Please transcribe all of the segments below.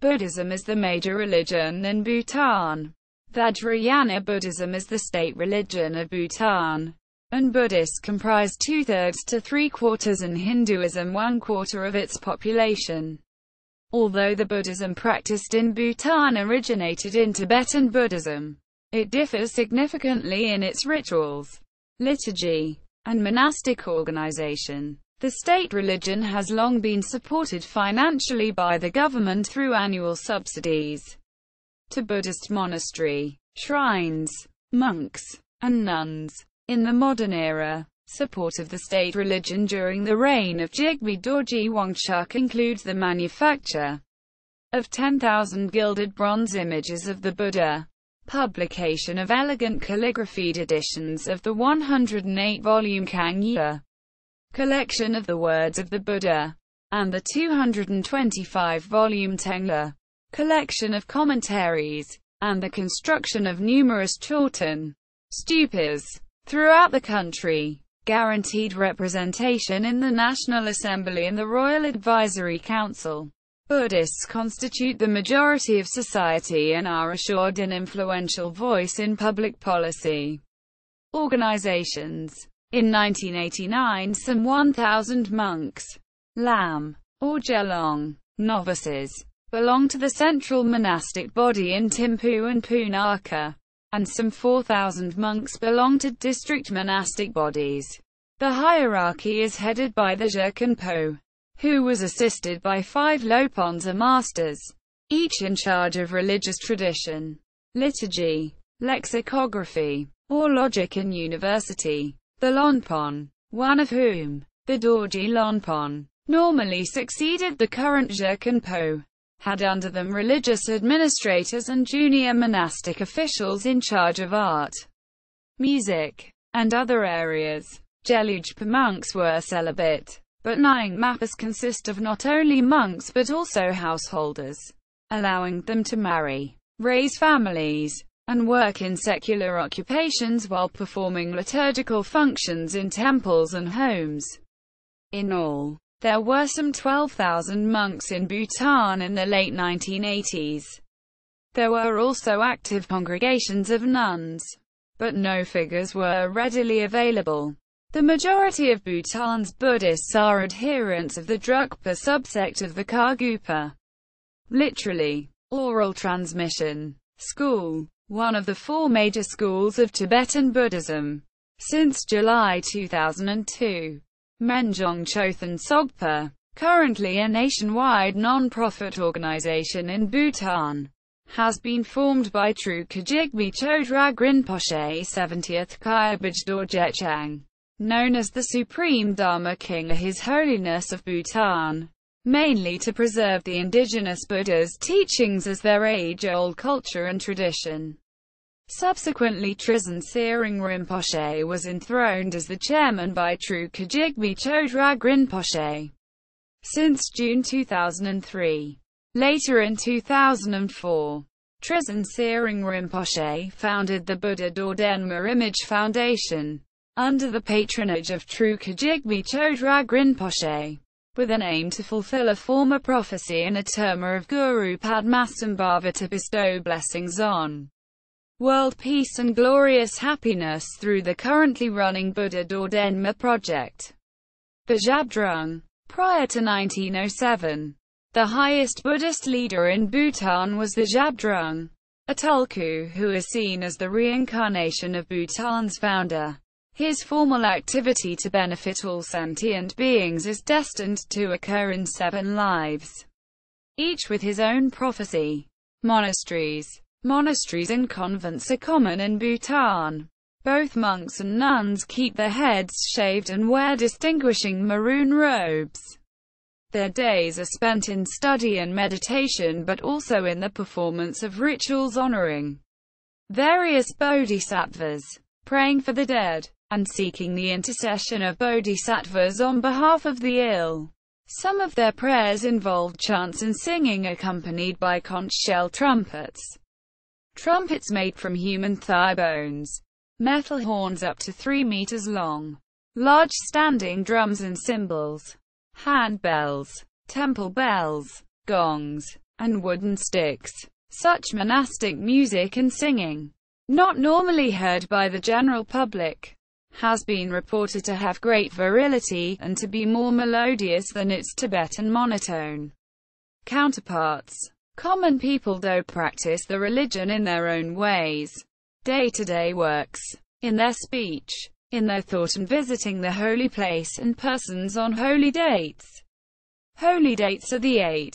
Buddhism is the major religion in Bhutan. Vajrayana Buddhism is the state religion of Bhutan, and Buddhists comprise 2/3 to 3/4, and Hinduism 1/4 of its population. Although the Buddhism practiced in Bhutan originated in Tibetan Buddhism, it differs significantly in its rituals, liturgy, and monastic organization. The state religion has long been supported financially by the government through annual subsidies to Buddhist monastery, shrines, monks, and nuns. In the modern era, support of the state religion during the reign of Jigme Dorji Wangchuck includes the manufacture of 10,000 gilded bronze images of the Buddha, publication of elegant calligraphied editions of the 108-volume Kangyur collection of the words of the Buddha, and the 225-volume Tengyur collection of commentaries, and the construction of numerous chorten stupas throughout the country. Guaranteed representation in the National Assembly and the Royal Advisory Council. Buddhists constitute the majority of society and are assured an influential voice in public policy organizations. In 1989, some 1,000 monks, lam, or gelong, novices, belonged to the central monastic body in Thimphu and Punakha, and some 4,000 monks belong to district monastic bodies. The hierarchy is headed by the Zhekhenpo, who was assisted by 5 Loponza masters, each in charge of religious tradition, liturgy, lexicography, or logic and university. The Lonpon, one of whom, the Dorji Lonpon, normally succeeded the current Zhekhenpo, had under them religious administrators and junior monastic officials in charge of art, music, and other areas. Gelugpa monks were celibate, but Nyingmapas consist of not only monks but also householders, allowing them to marry, raise families, and work in secular occupations while performing liturgical functions in temples and homes. In all, there were some 12,000 monks in Bhutan in the late 1980s. There were also active congregations of nuns, but no figures were readily available. The majority of Bhutan's Buddhists are adherents of the Drukpa subsect of the Kargupa, literally, oral transmission, school, one of the 4 major schools of Tibetan Buddhism. Since July 2002, Menjong Chothan Sogpa, currently a nationwide non-profit organization in Bhutan, has been formed by Trukha Jigme Dorji Rinpoche 70th Khyabaj Dorjechang, known as the Supreme Dharma King or His Holiness of Bhutan, mainly to preserve the indigenous Buddha's teachings as their age-old culture and tradition. Subsequently, Trizin Tsering Rinpoche was enthroned as the chairman by Trukha Jigme Dorji Rinpoche since June 2003. Later in 2004, Trizin Tsering Rinpoche founded the Buddha Dordenma Image Foundation, under the patronage of Trukha Jigme Dorji Rinpoche, with an aim to fulfill a former prophecy in a terma of Guru Padmasambhava to bestow blessings on world peace and glorious happiness through the currently running Buddha Dordenma project. The Zhabdrung. Prior to 1907, the highest Buddhist leader in Bhutan was the Zhabdrung, a tulku who is seen as the reincarnation of Bhutan's founder. His formal activity to benefit all sentient beings is destined to occur in 7 lives, each with his own prophecy. Monasteries and convents are common in Bhutan. Both monks and nuns keep their heads shaved and wear distinguishing maroon robes. Their days are spent in study and meditation, but also in the performance of rituals honoring various bodhisattvas, praying for the dead, and seeking the intercession of bodhisattvas on behalf of the ill. Some of their prayers involve chants and singing accompanied by conch shell trumpets. Trumpets made from human thigh bones, metal horns up to 3 meters long, large standing drums and cymbals, hand bells, temple bells, gongs, and wooden sticks. Such monastic music and singing, not normally heard by the general public, has been reported to have great virility, and to be more melodious than its Tibetan monotone counterparts. Common people do practice the religion in their own ways, day-to-day works, in their speech, in their thought, and visiting the holy place and persons on holy dates. Holy dates are the 8,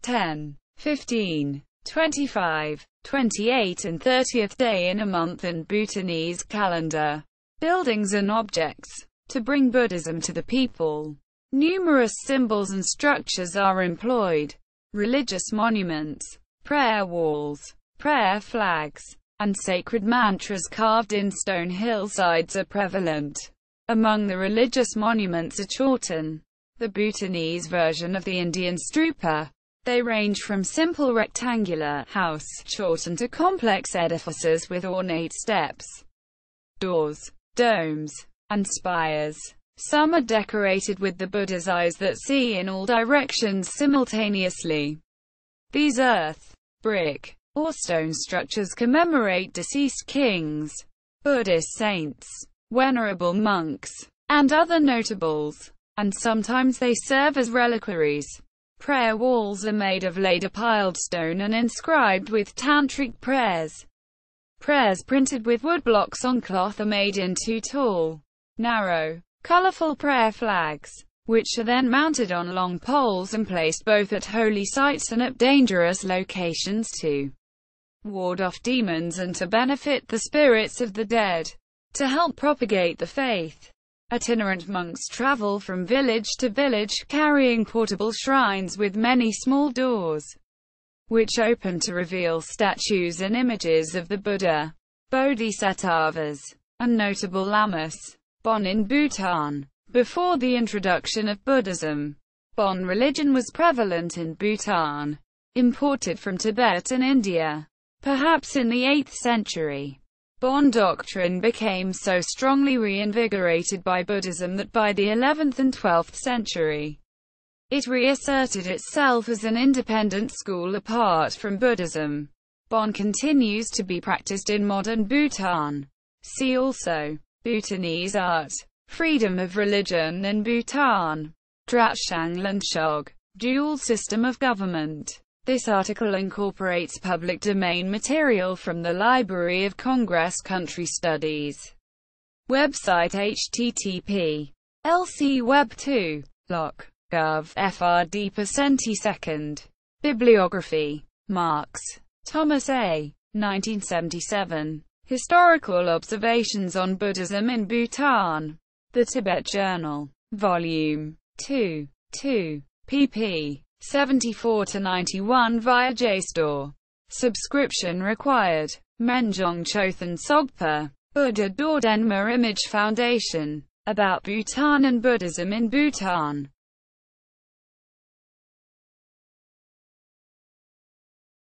10, 15, 25, 28 and 30th day in a month in Bhutanese calendar. Buildings and objects. To bring Buddhism to the people, numerous symbols and structures are employed. Religious monuments, prayer walls, prayer flags, and sacred mantras carved in stone hillsides are prevalent. Among the religious monuments are chorten, the Bhutanese version of the Indian stupa. They range from simple rectangular house chorten to complex edifices with ornate steps, doors, domes, and spires. Some are decorated with the Buddha's eyes that see in all directions simultaneously. These earth, brick, or stone structures commemorate deceased kings, Buddhist saints, venerable monks, and other notables, and sometimes they serve as reliquaries. Prayer walls are made of ladder-piled stone and inscribed with tantric prayers. Prayers printed with wood blocks on cloth are made into tall, narrow, colorful prayer flags, which are then mounted on long poles and placed both at holy sites and at dangerous locations to ward off demons and to benefit the spirits of the dead. To help propagate the faith, itinerant monks travel from village to village, carrying portable shrines with many small doors, which open to reveal statues and images of the Buddha, Bodhisattvas, and notable lamas. Bon in Bhutan. Before the introduction of Buddhism, Bon religion was prevalent in Bhutan, imported from Tibet and India. Perhaps in the 8th century, Bon doctrine became so strongly reinvigorated by Buddhism that by the 11th and 12th century, it reasserted itself as an independent school apart from Buddhism. Bon continues to be practiced in modern Bhutan. See also Bhutanese art, freedom of religion in Bhutan, Dratshang Landshog, dual system of government. This article incorporates public domain material from the Library of Congress Country Studies website http://lcweb2 loc.gov frd%. Bibliography. Marx, Thomas A. 1977. Historical Observations on Buddhism in Bhutan. The Tibet Journal. Volume 2. pp. 74-91 via JSTOR. Subscription required. Menjong Chothan Sogpa. Buddha Dordenma Image Foundation. About Bhutan and Buddhism in Bhutan.